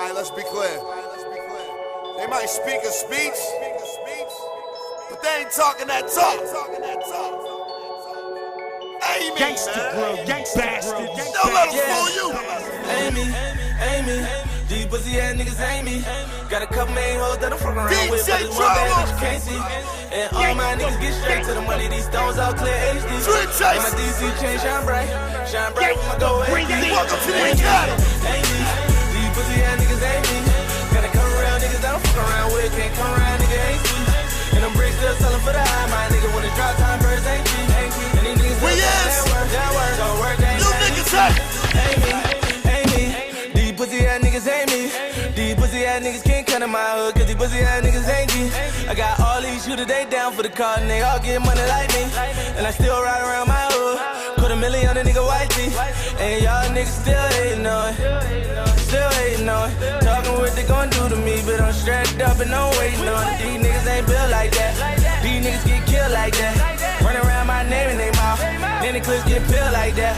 Alright, let's be clear. They might speak a speech, but they ain't talking that talk. Amy, Gangsta grill, gangsta bastard. Don't let them fool you. Amy, these pussy ass niggas ain't me. Got a couple main hoes that I'm fucking around with, but this one bad bitch you can't see. And all my niggas get straight to the money, these stones all clear HD. And my DC chain shine bright with my gold HD. Welcome to the Academy. Amy, these pussy ass niggas ain't me. Got a couple real niggas that I'm fucking around with, can't come around, nigga ain't sweet. And them bricks still selling for the high, my nigga when it's drop time, birds ain't cheap. And these niggas that work, don't work, they ain't You niggas hot. Amy, these pussy ass niggas ain't me. These pussy ass niggas can't come to my hood, cause these pussy ass niggas ain't G. I got all these shooters, they down for the car, and they all get money like me. And I still ride around my hood, put $1 million on a nigga white tee. And y'all niggas still hating on it, still hating on it. Talking what they gon' do to me, but I'm strapped up and I'm waiting on it. These niggas ain't built like that, these niggas get killed like that. Run around my name in they mouth, then the clips get peeled like that.